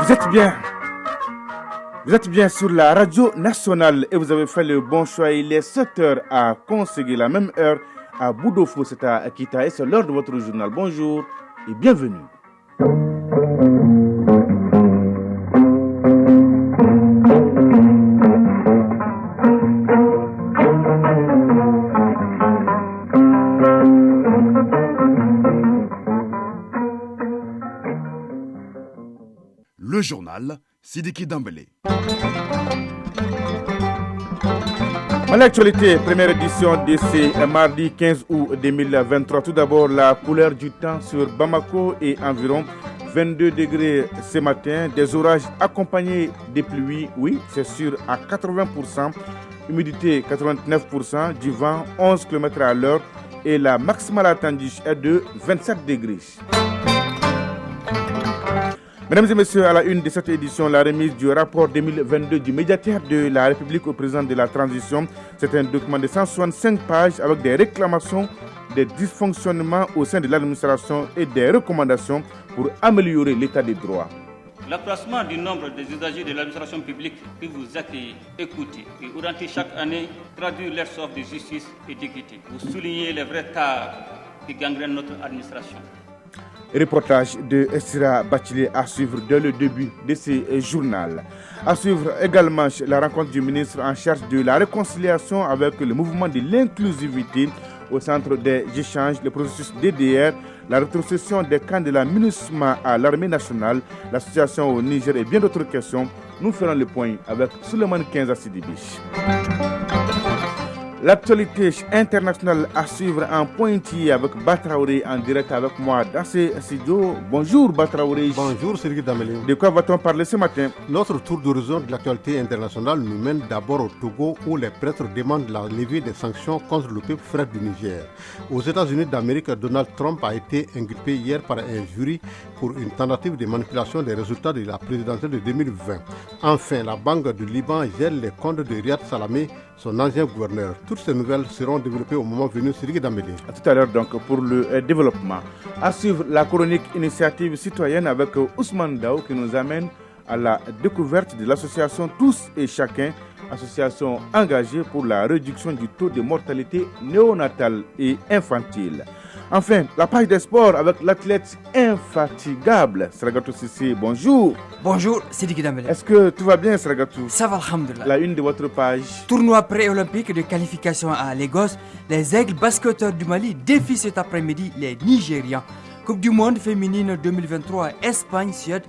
Vous êtes bien, vous êtes bien sur la radio nationale et vous avez fait le bon choix. Il est 7 heures à Conseguer, la même heure à Boudofo, c'est à Akita et c'est l'heure de votre journal. Bonjour et bienvenue. Le journal Sidiki Dambélé. En actualité, première édition de ce mardi 15 août 2023. Tout d'abord, la couleur du temps sur Bamako et environ 22 degrés ce matin. Des orages accompagnés de pluies, oui, c'est sûr, à 80%. Humidité 89%, du vent 11 km à l'heure et la maximale attendue est de 27 degrés. Mesdames et messieurs, à la une de cette édition, la remise du rapport 2022 du médiateur de la République au président de la transition. C'est un document de 165 pages avec des réclamations, des dysfonctionnements au sein de l'administration et des recommandations pour améliorer l'état des droits. L'accroissement du nombre des usagers de l'administration publique que vous accueillez, écoutez et orientez chaque année traduit leur soif de justice et d'équité. Vous soulignez les vrais tares qui gangrènent notre administration. Reportage de Essira Bachelet à suivre dès le début de ce journal. À suivre également la rencontre du ministre en charge de la réconciliation avec le mouvement de l'inclusivité au centre des échanges, le processus DDR, la rétrocession des camps de la MINUSMA à l'armée nationale, la situation au Niger et bien d'autres questions. Nous ferons le point avec Souleymane Kenza Sidibiche. L'actualité internationale à suivre en pointillé avec Batraoré en direct avec moi dans ce studio. Bonjour Batraoré. Bonjour Sergei Dameli. De quoi va-t-on parler ce matin? Notre tour d'horizon de l'actualité internationale nous mène d'abord au Togo où les prêtres demandent la levée des sanctions contre le peuple frère du Niger. Aux États-Unis d'Amérique, Donald Trump a été inculpé hier par un jury pour une tentative de manipulation des résultats de la présidentielle de 2020. Enfin, la Banque du Liban gèle les comptes de Riyad Salamé, son ancien gouverneur. Toutes ces nouvelles seront développées au moment venu. Sergei Dameli. À tout à l'heure donc pour le développement. À suivre la chronique initiative citoyenne avec Ousmane Dao qui nous amène à la découverte de l'association Tous et Chacun, association engagée pour la réduction du taux de mortalité néonatale et infantile. Enfin, la page des sports avec l'athlète infatigable Sragatou Sissé. Bonjour. Bonjour, Sidiki Dambélé. Est-ce que tout va bien, Sragatou? Ça va, alhamdoulilah. La une de votre page. Tournoi pré-olympique de qualification à Lagos. Les aigles basketteurs du Mali défient cet après-midi les Nigérians. Coupe du monde féminine 2023 Espagne-Suède.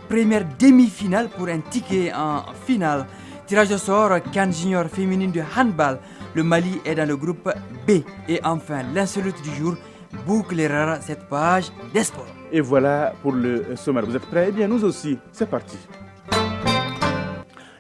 Première demi-finale pour un ticket en finale. Tirage au sort CAN Junior féminine de handball. Le Mali est dans le groupe B. Et enfin, l'insolite du jour bouclera cette page des sports. Et voilà pour le sommaire. Vous êtes prêts? Eh bien, nous aussi. C'est parti.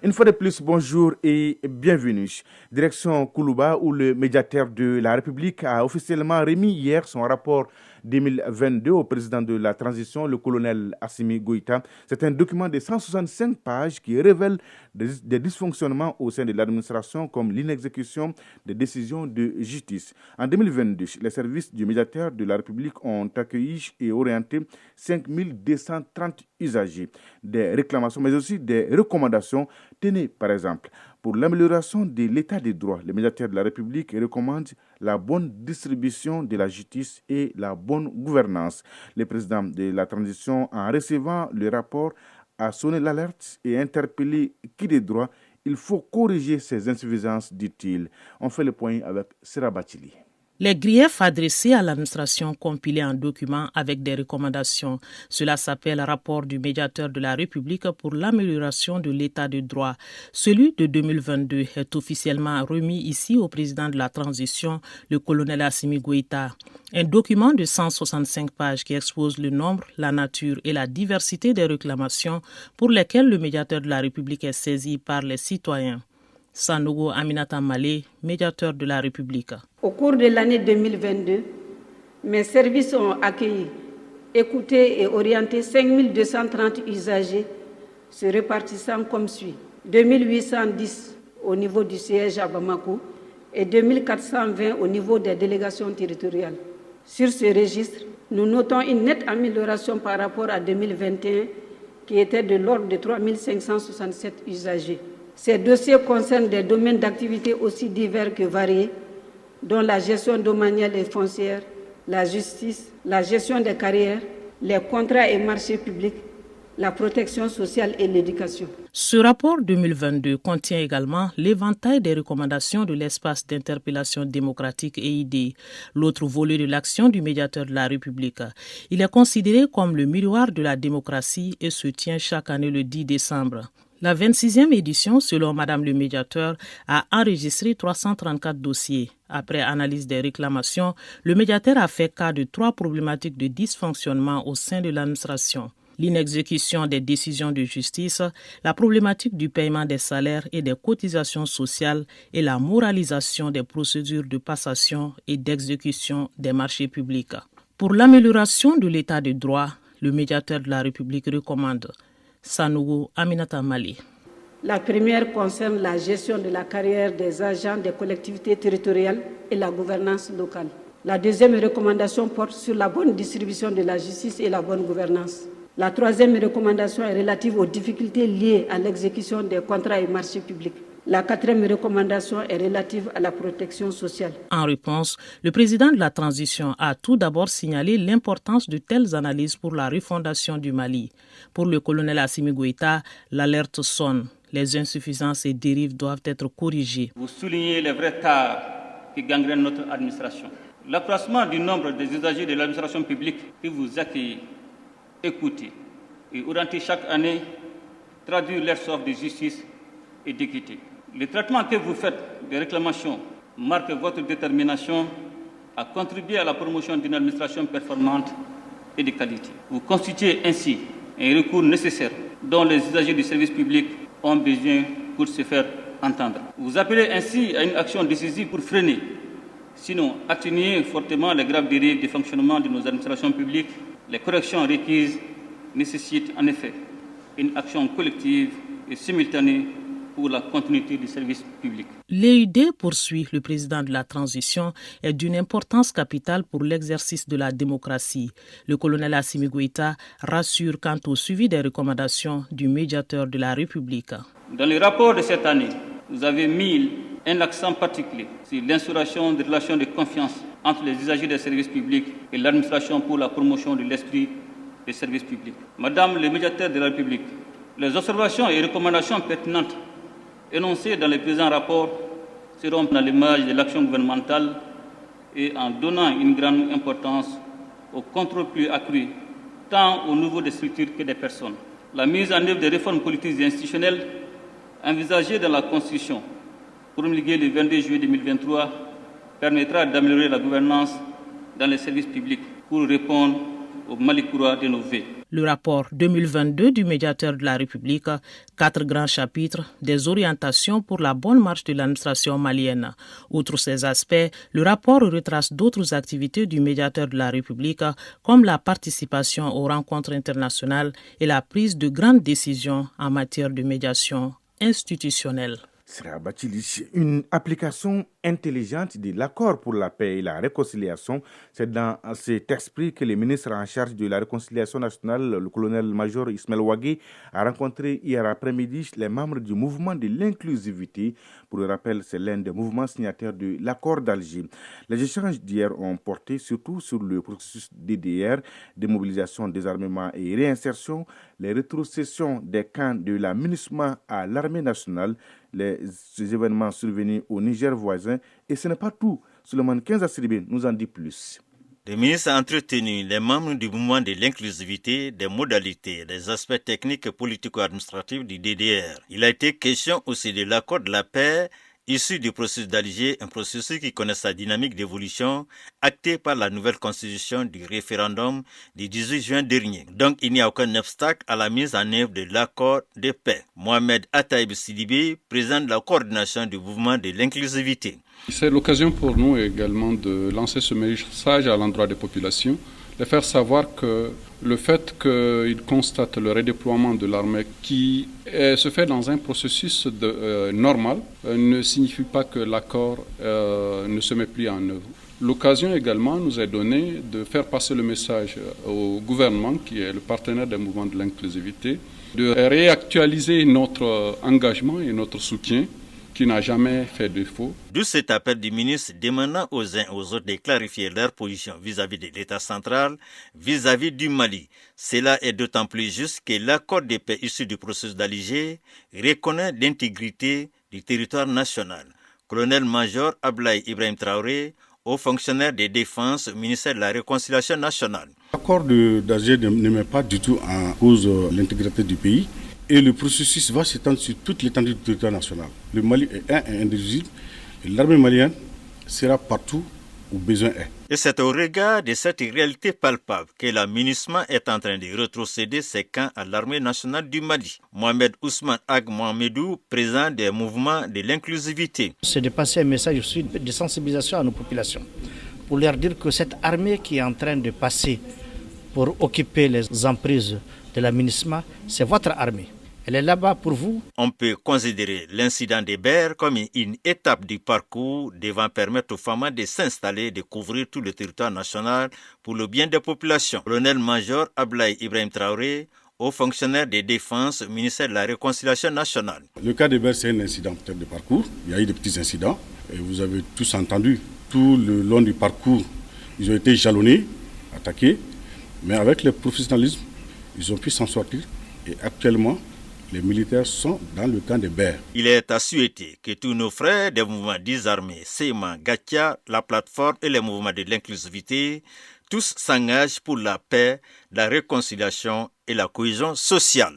Une fois de plus, bonjour et bienvenue. Direction Koulouba, où le médiateur de la République a officiellement remis hier son rapport 2022 au président de la transition, le colonel Assimi Goïta. C'est un document de 165 pages qui révèle des dysfonctionnements au sein de l'administration comme l'inexécution des décisions de justice. En 2022, les services du médiateur de la République ont accueilli et orienté 5230 usagers. Des réclamations, mais aussi des recommandations. Tenez, par exemple, pour l'amélioration de l'état des droits, le médiateur de la République recommande la bonne distribution de la justice et la bonne gouvernance. Le président de la transition, en recevant le rapport, a sonné l'alerte et interpellé qui des droits il faut corriger ces insuffisances, dit-il. On fait le point avec Sira Bachili. Les griefs adressés à l'administration compilés en document avec des recommandations. Cela s'appelle rapport du médiateur de la République pour l'amélioration de l'état de droit. Celui de 2022 est officiellement remis ici au président de la transition, le colonel Assimi Goïta. Un document de 165 pages qui expose le nombre, la nature et la diversité des réclamations pour lesquelles le médiateur de la République est saisi par les citoyens. Sanogo Aminata Malé, médiateur de la République. Au cours de l'année 2022, mes services ont accueilli, écouté et orienté 5230 usagers se répartissant comme suit. 2810 au niveau du siège à Bamako et 2420 au niveau des délégations territoriales. Sur ce registre, nous notons une nette amélioration par rapport à 2021 qui était de l'ordre de 3567 usagers. Ces dossiers concernent des domaines d'activité aussi divers que variés, dont la gestion domaniale et foncière, la justice, la gestion des carrières, les contrats et marchés publics, la protection sociale et l'éducation. Ce rapport 2022 contient également l'éventail des recommandations de l'espace d'interpellation démocratique EID, l'autre volet de l'action du médiateur de la République. Il est considéré comme le miroir de la démocratie et se tient chaque année le 10 décembre. La 26e édition, selon Madame le médiateur, a enregistré 334 dossiers. Après analyse des réclamations, le médiateur a fait cas de 3 problématiques de dysfonctionnement au sein de l'administration. L'inexécution des décisions de justice, la problématique du paiement des salaires et des cotisations sociales et la moralisation des procédures de passation et d'exécution des marchés publics. Pour l'amélioration de l'état de droit, le médiateur de la République recommande Sanogo Aminata Malé. La première concerne la gestion de la carrière des agents des collectivités territoriales et la gouvernance locale. La deuxième recommandation porte sur la bonne distribution de la justice et la bonne gouvernance. La troisième recommandation est relative aux difficultés liées à l'exécution des contrats et marchés publics. La quatrième recommandation est relative à la protection sociale. En réponse, le président de la transition a tout d'abord signalé l'importance de telles analyses pour la refondation du Mali. Pour le colonel Assimi Goïta, l'alerte sonne. Les insuffisances et dérives doivent être corrigées. Vous soulignez les vrais tares qui gangrènent notre administration. L'accroissement du nombre des usagers de l'administration publique que vous accueillez, écoutez et orientez chaque année traduit leur soif de justice et d'équité. Le traitement que vous faites des réclamations marque votre détermination à contribuer à la promotion d'une administration performante et de qualité. Vous constituez ainsi un recours nécessaire dont les usagers du service public ont besoin pour se faire entendre. Vous appelez ainsi à une action décisive pour freiner, sinon atténuer fortement les graves dérives du fonctionnement de nos administrations publiques. Les corrections requises nécessitent en effet une action collective et simultanée pour la continuité du service public. L'EID, poursuit le président de la transition, est d'une importance capitale pour l'exercice de la démocratie. Le colonel Assimi Goïta rassure quant au suivi des recommandations du médiateur de la République. Dans le rapport de cette année, vous avez mis un accent particulier sur l'instauration de relations de confiance entre les usagers des services publics et l'administration pour la promotion de l'esprit des services publics. Madame le médiateur de la République, les observations et recommandations pertinentes énoncées dans le présent rapport seront dans l'image de l'action gouvernementale et en donnant une grande importance au contrôle plus accru, tant au niveau des structures que des personnes. La mise en œuvre des réformes politiques et institutionnelles envisagées dans la Constitution, promulguée le 22 juillet 2023, permettra d'améliorer la gouvernance dans les services publics pour répondre au Malikoura de nos vœux. Le rapport 2022 du médiateur de la République, 4 grands chapitres, des orientations pour la bonne marche de l'administration malienne. Outre ces aspects, le rapport retrace d'autres activités du médiateur de la République, comme la participation aux rencontres internationales et la prise de grandes décisions en matière de médiation institutionnelle. Sera Bachili, une application intelligente de l'accord pour la paix et la réconciliation. C'est dans cet esprit que le ministre en charge de la réconciliation nationale, le colonel-major Ismaël Ouagé, a rencontré hier après-midi les membres du mouvement de l'inclusivité. Pour le rappel, c'est l'un des mouvements signataires de l'accord d'Alger. Les échanges d'hier ont porté surtout sur le processus DDR, démobilisation, désarmement et réinsertion, les rétrocessions des camps de la MINUSMA à l'armée nationale, ces événements survenus au Niger voisin. Et ce n'est pas tout. Souleymane Kenza Sidibé nous en dit plus. Le ministre a entretenu les membres du mouvement de l'inclusivité, des modalités, des aspects techniques et politico-administratifs du DDR. Il a été question aussi de l'accord de la paix issu du processus d'Alger, un processus qui connaît sa dynamique d'évolution, acté par la nouvelle constitution du référendum du 18 juin dernier. Donc, il n'y a aucun obstacle à la mise en œuvre de l'accord de paix. Mohamed Ataïb Sidibé, président de la coordination du mouvement de l'inclusivité. C'est l'occasion pour nous également de lancer ce message à l'endroit des populations, de faire savoir que le fait qu'ils constatent le redéploiement de l'armée qui se fait dans un processus normal ne signifie pas que l'accord ne se met plus en œuvre. L'occasion également nous est donnée de faire passer le message au gouvernement, qui est le partenaire des mouvements de l'inclusivité, de réactualiser notre engagement et notre soutien qui n'a jamais fait défaut. D'où cet appel du ministre demandant aux uns et aux autres de clarifier leur position vis-à-vis de l'État central, vis-à-vis du Mali. Cela est d'autant plus juste que l'accord de paix issu du processus d'Alger reconnaît l'intégrité du territoire national. Colonel-major Ablaye Ibrahim Traoré, haut fonctionnaire de défense au ministère de la Réconciliation nationale. L'accord d'Alger ne met pas du tout en cause l'intégrité du pays. Et le processus va s'étendre sur toute l'étendue du territoire national. Le Mali est un et indivisible. Et l'armée malienne sera partout où besoin est. Et c'est au regard de cette réalité palpable que la MINUSMA est en train de retrocéder ses camps à l'armée nationale du Mali. Mohamed Ousmane Ag Mohamedou, président des mouvements de l'inclusivité. C'est de passer un message aussi de sensibilisation à nos populations, pour leur dire que cette armée qui est en train de passer pour occuper les emprises de la MINUSMA, c'est votre armée. Elle est là-bas pour vous. On peut considérer l'incident des Bers comme une étape du parcours devant permettre aux femmes de s'installer et de couvrir tout le territoire national pour le bien des populations. Colonel-major Ablaye Ibrahim Traoré, haut fonctionnaire de défense au ministère de la Réconciliation nationale. Le cas des Bers, c'est un incident peut-être de parcours. Il y a eu des petits incidents. Et vous avez tous entendu, tout le long du parcours, ils ont été jalonnés, attaqués. Mais avec le professionnalisme, ils ont pu s'en sortir. Et actuellement, les militaires sont dans le camp des Bers. Il est à souhaiter que tous nos frères des mouvements désarmés, SEMA, Gatia, la plateforme et les mouvements de l'inclusivité, tous s'engagent pour la paix, la réconciliation et la cohésion sociale.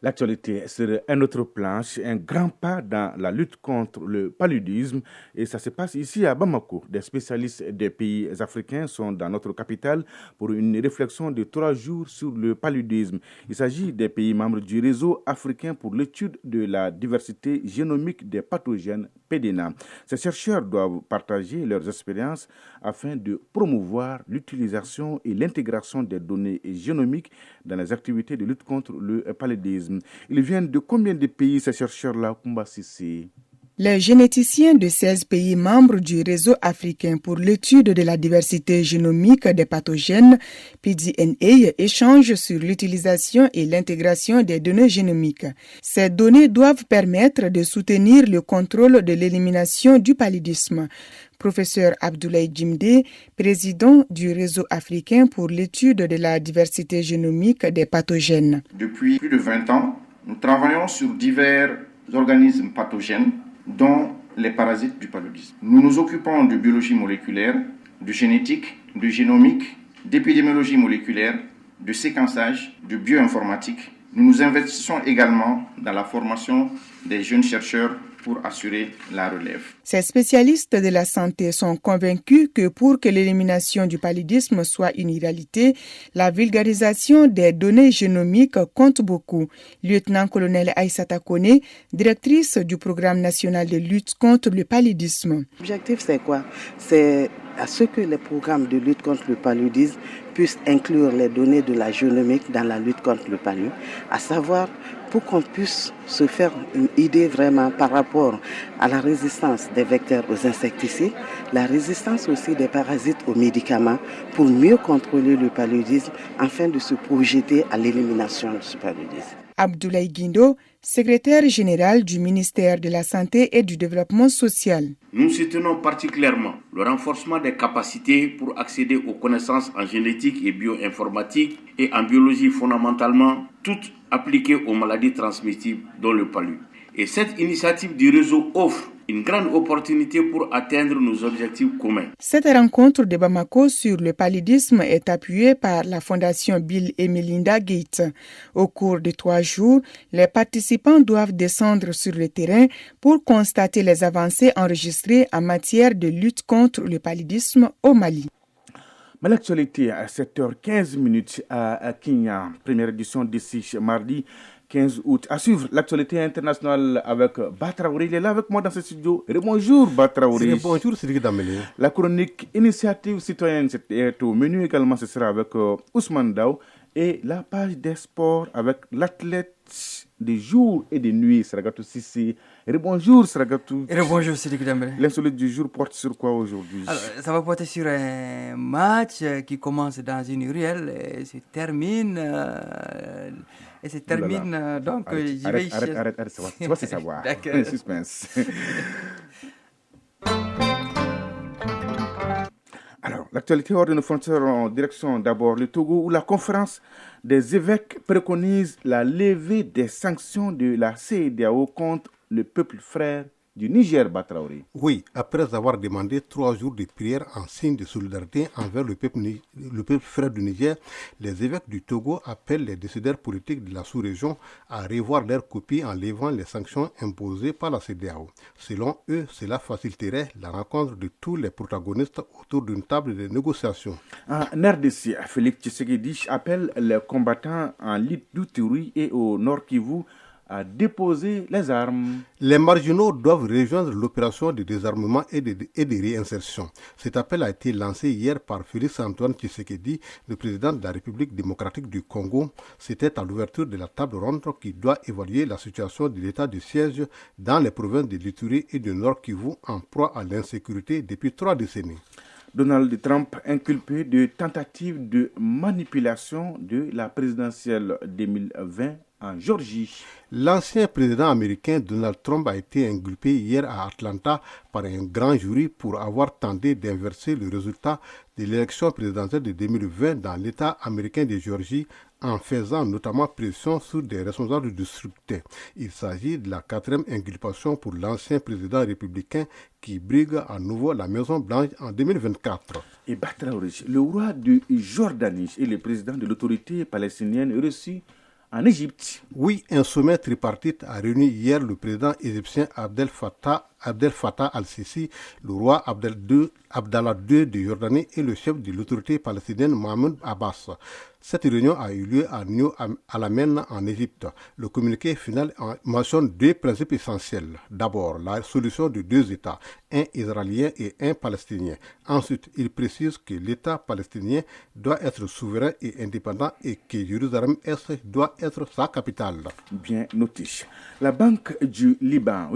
L'actualité sur un autre plan, un grand pas dans la lutte contre le paludisme, et ça se passe ici à Bamako. Des spécialistes des pays africains sont dans notre capitale pour une réflexion de 3 jours sur le paludisme. Il s'agit des pays membres du réseau africain pour l'étude de la diversité génomique des pathogènes PDENA. Ces chercheurs doivent partager leurs expériences afin de promouvoir l'utilisation et l'intégration des données génomiques dans les activités de lutte contre le paludisme. Ils viennent de combien de pays, ces chercheurs-là, Koumba Sissé? Les généticiens de 16 pays membres du réseau africain pour l'étude de la diversité génomique des pathogènes, PDNA, échangent sur l'utilisation et l'intégration des données génomiques. Ces données doivent permettre de soutenir le contrôle de l'élimination du paludisme. Professeur Abdoulaye Djimde, président du réseau africain pour l'étude de la diversité génomique des pathogènes. Depuis plus de 20 ans, nous travaillons sur divers organismes pathogènes, dont les parasites du paludisme. Nous nous occupons de biologie moléculaire, de génétique, de génomique, d'épidémiologie moléculaire, de séquençage, de bioinformatique. Nous nous investissons également dans la formation des jeunes chercheurs pour assurer la relève. Ces spécialistes de la santé sont convaincus que pour que l'élimination du paludisme soit une réalité, la vulgarisation des données génomiques compte beaucoup. Lieutenant-colonel Aïssata Kone, directrice du programme national de lutte contre le paludisme. L'objectif, c'est quoi? C'est à ce que les programmes de lutte contre le paludisme puissent inclure les données de la génomique dans la lutte contre le paludisme, à savoir pour qu'on puisse se faire une idée vraiment par rapport à la résistance des vecteurs aux insecticides, la résistance aussi des parasites aux médicaments, pour mieux contrôler le paludisme afin de se projeter à l'élimination du paludisme. Abdoulaye Guindo, secrétaire général du ministère de la Santé et du Développement social. Nous soutenons particulièrement le renforcement des capacités pour accéder aux connaissances en génétique et bioinformatique et en biologie fondamentalement, toutes appliquées aux maladies transmissibles dont le palud. Et cette initiative du réseau offre une grande opportunité pour atteindre nos objectifs communs. Cette rencontre de Bamako sur le paludisme est appuyée par la Fondation Bill et Melinda Gates. Au cours de 3 jours, les participants doivent descendre sur le terrain pour constater les avancées enregistrées en matière de lutte contre le paludisme au Mali. Mais l'actualité à 7h15 à Kenya, première édition d'ici mardi 15 août. À suivre l'actualité internationale avec Batraouri. Il est là avec moi dans ce studio. Bonjour Batraouri. Bonjour Cédric Dambélé. La chronique Initiative citoyenne est au menu également. Ce sera avec Ousmane Daou. Et la page des sports avec l'athlète des jours et des nuits, Sragatou Sissi. Bonjour Sragatou. Bonjour Cédric Dambélé. L'insolite du jour porte sur quoi aujourd'hui? Alors, ça va porter sur un match qui commence dans une ruelle et se termine. Donc, j'y vais. Arrête, ça va se savoir. D'accord. Suspense. Alors, l'actualité hors de nos frontières en direction d'abord le Togo où la conférence des évêques préconise la levée des sanctions de la CEDEAO contre le peuple frère du Niger, Batraouri. Oui, après avoir demandé 3 jours de prière en signe de solidarité envers le peuple frère du Niger, les évêques du Togo appellent les décideurs politiques de la sous-région à revoir leurs copies en levant les sanctions imposées par la CEDEAO. Selon eux, cela faciliterait la rencontre de tous les protagonistes autour d'une table de négociation. En RDC, Félix Tshisekedi appelle les combattants en Ituri et au Nord Kivu à déposer les armes. Les marginaux doivent rejoindre l'opération de désarmement et de réinsertion. Cet appel a été lancé hier par Félix Antoine Tshisekedi, le président de la République démocratique du Congo. C'était à l'ouverture de la table ronde qui doit évaluer la situation de l'état de siège dans les provinces de l'Ituri et du Nord Kivu en proie à l'insécurité depuis 3 décennies. Donald Trump inculpé de tentative de manipulation de la présidentielle 2020 en Géorgie. L'ancien président américain Donald Trump a été inculpé hier à Atlanta par un grand jury pour avoir tenté d'inverser le résultat de l'élection présidentielle de 2020 dans l'État américain de Géorgie en faisant notamment pression sur des responsables du scrutin. Il s'agit de la 4e inculpation pour l'ancien président républicain qui brigue à nouveau la Maison-Blanche en 2024. Et Batraouri, le roi de Jordanie et le président de l'autorité palestinienne reçus en Égypte. Oui, un sommet tripartite a réuni hier le président égyptien Abdel Fattah al-Sisi, le roi Abdallah II de Jordanie et le chef de l'autorité palestinienne Mahmoud Abbas. Cette réunion a eu lieu à New Al-Amen en Égypte. Le communiqué final mentionne 2 principes essentiels. D'abord, la solution de 2 États, un israélien et un palestinien. Ensuite, il précise que l'État palestinien doit être souverain et indépendant et que Jérusalem-Est doit être sa capitale. Bien noté. La Banque du Liban,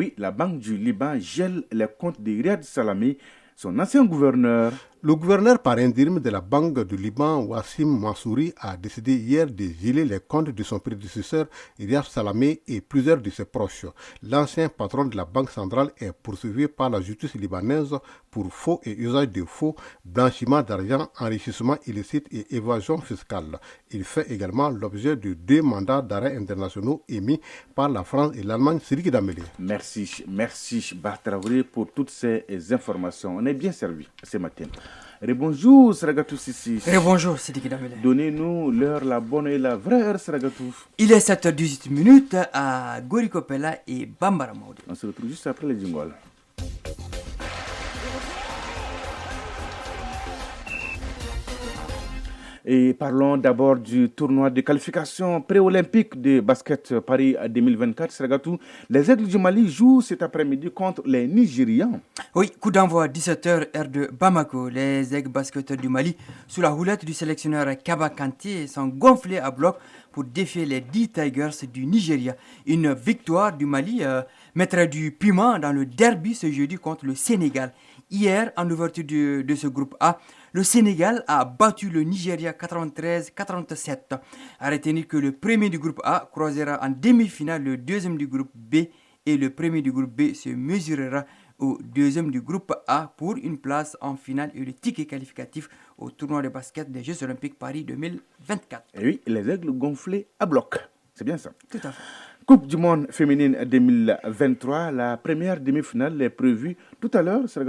gèle les comptes de Riyad Salamé, son ancien gouverneur. Le gouverneur par intérim de la Banque du Liban, Wassim Mansouri, a décidé hier de geler les comptes de son prédécesseur, Riyad Salamé, et plusieurs de ses proches. L'ancien patron de la Banque centrale est poursuivi par la justice libanaise pour faux et usage de faux, blanchiment d'argent, enrichissement illicite et évasion fiscale. Il fait également l'objet de 2 mandats d'arrêt internationaux émis par la France et l'Allemagne. Cédric Dambélé. Merci Batraouri pour toutes ces informations. On est bien servi ce matin. Bonjour Sragatou Sissi. Bonjour Sidiki Dambélé. Donnez-nous l'heure, la bonne et la vraie heure Sragatou. Il est 7h18 à Gorikopela et Bambara Maoudi. On se retrouve juste après les jingles. Et parlons d'abord du tournoi de qualification pré-olympique de basket Paris 2024. Sragatou, les Aigles du Mali jouent cet après-midi contre les Nigérians. Oui, coup d'envoi 17h heure de Bamako. Les Aigles basketteurs du Mali, sous la houlette du sélectionneur Kaba Kanté, sont gonflés à bloc pour défier les 10 Tigers du Nigeria. Une victoire du Mali mettrait du piment dans le derby ce jeudi contre le Sénégal. Hier, en ouverture de ce groupe A, le Sénégal a battu le Nigeria 93-47. À retenir que le premier du groupe A croisera en demi-finale le deuxième du groupe B et le premier du groupe B se mesurera au deuxième du groupe A pour une place en finale et le ticket qualificatif au tournoi de basket des Jeux Olympiques Paris 2024. Et oui, les Aigles gonflés à bloc. C'est bien ça. Tout à fait. Coupe du monde féminine 2023, la première demi-finale est prévue tout à l'heure, c'est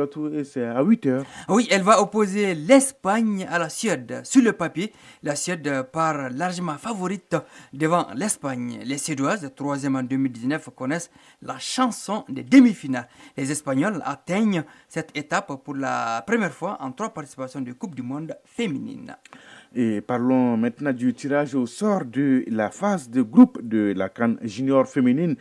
à 8h. Oui, elle va opposer l'Espagne à la Suède. Sur le papier, la Suède part largement favorite devant l'Espagne. Les Suédoises, troisième en 2019, connaissent la chanson des demi-finales. Les Espagnols atteignent cette étape pour la première fois en 3 participations de Coupe du monde féminine. Et parlons maintenant du tirage au sort de la phase de groupe de la CAN junior féminine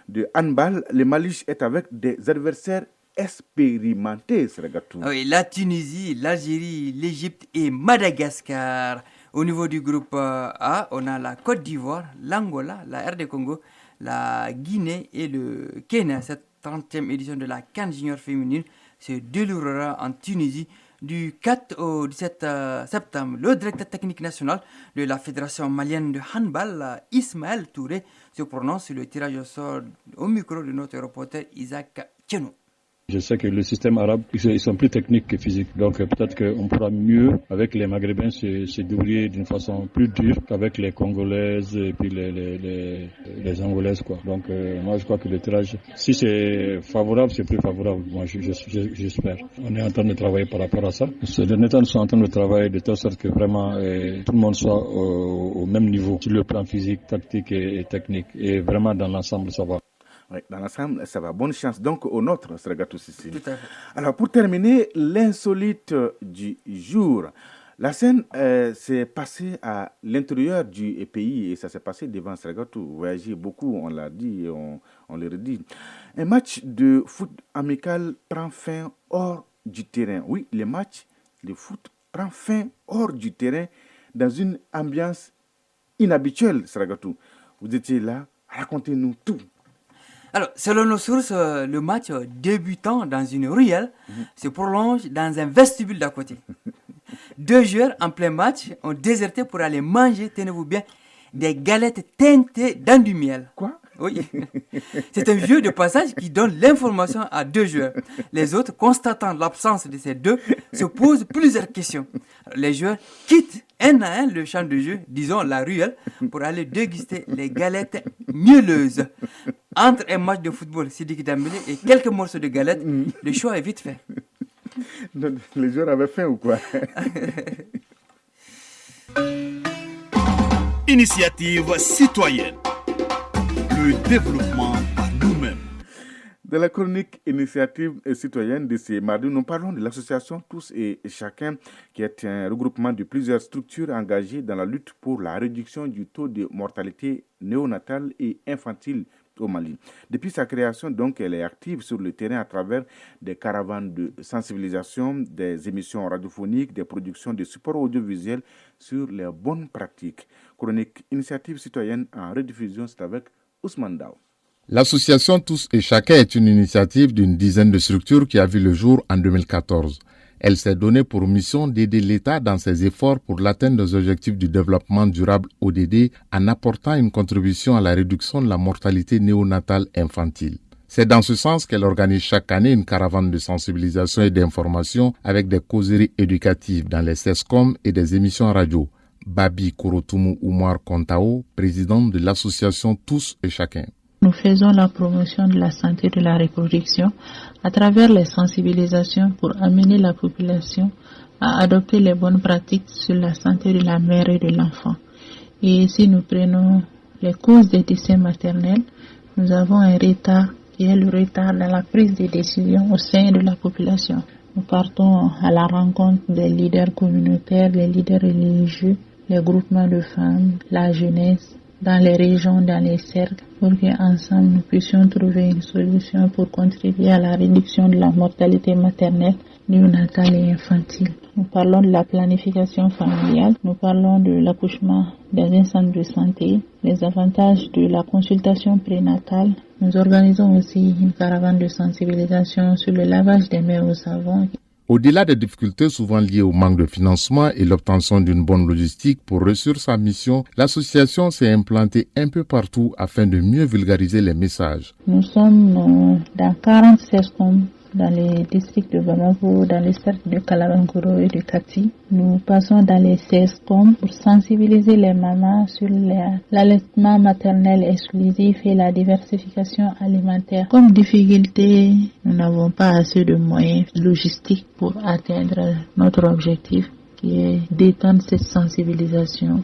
de handball. Le Mali est avec des adversaires expérimentés, Sergatou. Oui, la Tunisie, l'Algérie, l'Égypte et Madagascar. Au niveau du groupe A, on a la Côte d'Ivoire, l'Angola, la RD Congo, la Guinée et le Kenya. Cette 30e édition de la CAN junior féminine se déroulera en Tunisie du 4 au 17 septembre. Le directeur technique national de la Fédération malienne de handball, Ismaël Touré, se prononce sur le tirage au sort au micro de notre reporter Isaac Tchenou. Je sais que le système arabe, ils sont plus techniques que physiques. Donc peut-être qu'on pourra mieux, avec les Maghrébins, se débrouiller d'une façon plus dure qu'avec les Congolaises et puis les Angolaises, quoi. Donc moi, je crois que le tirage, si c'est favorable, c'est plus favorable. Moi, j'espère. On est en train de travailler par rapport à ça. Ces derniers temps, nous sommes en train de travailler de telle sorte que vraiment tout le monde soit au même niveau sur le plan physique, tactique et technique. Et vraiment, dans l'ensemble, ça va. Oui, dans l'ensemble, ça va. Bonne chance donc au nôtre, Sergatou Sissi. Tout à fait. Alors, pour terminer, l'insolite du jour. La scène s'est passée à l'intérieur du pays et ça s'est passé devant Sergatou. Voyager beaucoup, on l'a dit et on le redit. Un match de foot amical prend fin hors du terrain. Oui, le match de foot prend fin hors du terrain dans une ambiance inhabituelle, Sergatou. Vous étiez là, racontez-nous tout. Alors, selon nos sources, le match débutant dans une ruelle se prolonge dans un vestibule d'à côté. 2 joueurs en plein match ont déserté pour aller manger, tenez-vous bien, des galettes teintées dans du miel. Quoi? Oui. C'est un jeu de passage qui donne l'information à 2 joueurs. Les autres, constatant l'absence de ces 2, se posent plusieurs questions. Alors, les joueurs quittent un à un le champ de jeu, disons la ruelle, pour aller déguster les galettes mielleuses. Entre un match de football, Sidiki Dembélé, et quelques morceaux de galettes, le choix est vite fait. Les joueurs avaient faim ou quoi? Initiative citoyenne. Le développement par nous-mêmes. Dans la chronique initiative citoyenne de ce mardi, nous parlons de l'association Tous et Chacun, qui est un regroupement de plusieurs structures engagées dans la lutte pour la réduction du taux de mortalité néonatale et infantile au Mali. Depuis sa création, donc, elle est active sur le terrain à travers des caravanes de sensibilisation, des émissions radiophoniques, des productions de supports audiovisuels sur les bonnes pratiques. Chronique initiative citoyenne en rediffusion, c'est avec Ousmane Dao. L'association Tous et Chacun est une initiative d'une dizaine de structures qui a vu le jour en 2014. Elle s'est donnée pour mission d'aider l'État dans ses efforts pour l'atteinte des objectifs du développement durable ODD en apportant une contribution à la réduction de la mortalité néonatale infantile. C'est dans ce sens qu'elle organise chaque année une caravane de sensibilisation et d'information avec des causeries éducatives dans les CESCOM et des émissions radio. Babi Korotumu Oumar Kontao, président de l'association Tous et Chacun. Nous faisons la promotion de la santé de la reproduction à travers les sensibilisations pour amener la population à adopter les bonnes pratiques sur la santé de la mère et de l'enfant. Et si nous prenons les causes des décès maternels, nous avons un retard qui est le retard dans la prise de décision au sein de la population. Nous partons à la rencontre des leaders communautaires, des leaders religieux, les groupements de femmes, la jeunesse, dans les régions, dans les cercles, pour qu'ensemble nous puissions trouver une solution pour contribuer à la réduction de la mortalité maternelle, néonatale et infantile. Nous parlons de la planification familiale, nous parlons de l'accouchement dans un centre de santé, les avantages de la consultation prénatale. Nous organisons aussi une caravane de sensibilisation sur le lavage des mains au savon. Au-delà des difficultés souvent liées au manque de financement et l'obtention d'une bonne logistique pour réussir sa mission, l'association s'est implantée un peu partout afin de mieux vulgariser les messages. Nous sommes dans 40 CESCOM dans les districts de Bamako, dans les cercles de Kalabangoro et de Kati. Nous passons dans les CESCOM pour sensibiliser les mamans sur l'allaitement maternel exclusif et la diversification alimentaire. Comme difficulté, nous n'avons pas assez de moyens logistiques pour atteindre notre objectif qui est d'étendre cette sensibilisation.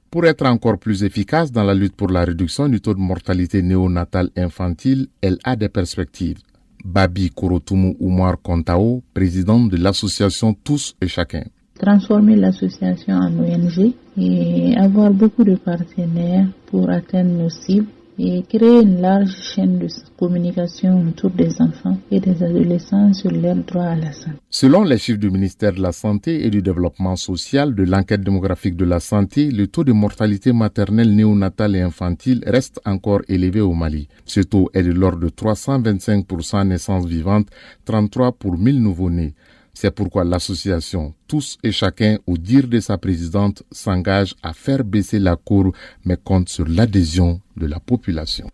Pour être encore plus efficace dans la lutte pour la réduction du taux de mortalité néonatale infantile, elle a des perspectives. Babi Korotumu Oumar Kontao, président de l'association Tous et Chacun. Transformer l'association en ONG et avoir beaucoup de partenaires pour atteindre nos cibles et créer une large chaîne de communication autour des enfants et des adolescents sur leurs droits à la santé. Selon les chiffres du ministère de la Santé et du Développement social de l'enquête démographique de la santé, le taux de mortalité maternelle néonatale et infantile reste encore élevé au Mali. Ce taux est de l'ordre de 325% naissances vivantes, 33 pour 1000 nouveau-nés. C'est pourquoi l'association Tous et Chacun, au dire de sa présidente, s'engage à faire baisser la courbe, mais compte sur l'adhésion de la population.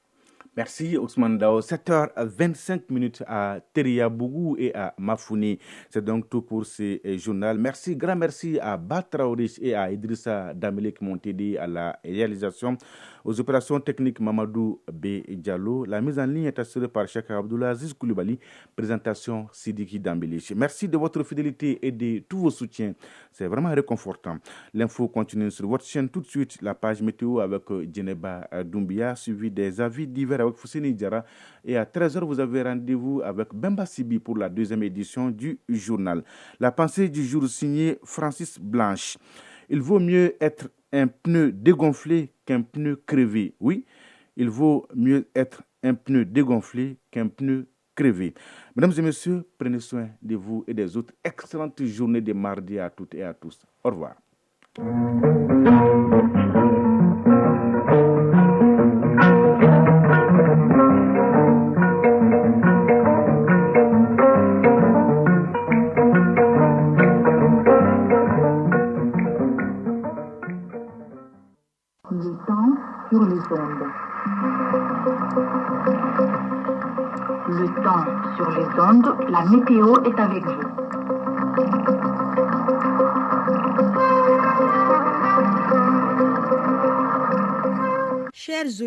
Merci Ousmane Dao. 7h25 à Teriabougou et à Mafouni. C'est donc tout pour ce journal. Grand merci à Batraourish et à Idrissa Damele qui m'ont aidé à la réalisation. Aux opérations techniques, Mamadou B. Diallo. La mise en ligne est assurée par Cheikh Abdoulaziz Koulibaly. Présentation Sidiki Dambelich. Merci de votre fidélité et de tous vos soutiens. C'est vraiment réconfortant. L'info continue sur votre chaîne tout de suite. La page météo avec Djeneba Doumbia, suivi des avis divers avec Fousseni Diara. Et à 13h, vous avez rendez-vous avec Bemba Sibi pour la deuxième édition du journal. La pensée du jour signée Francis Blanche. Il vaut mieux être un pneu dégonflé qu'un pneu crevé. Oui, il vaut mieux être un pneu dégonflé qu'un pneu crevé. Mesdames et messieurs, prenez soin de vous et des autres. Excellente journée de mardi à toutes et à tous. Au revoir. Sur les ondes. Le temps sur les ondes, la météo est avec vous. Chers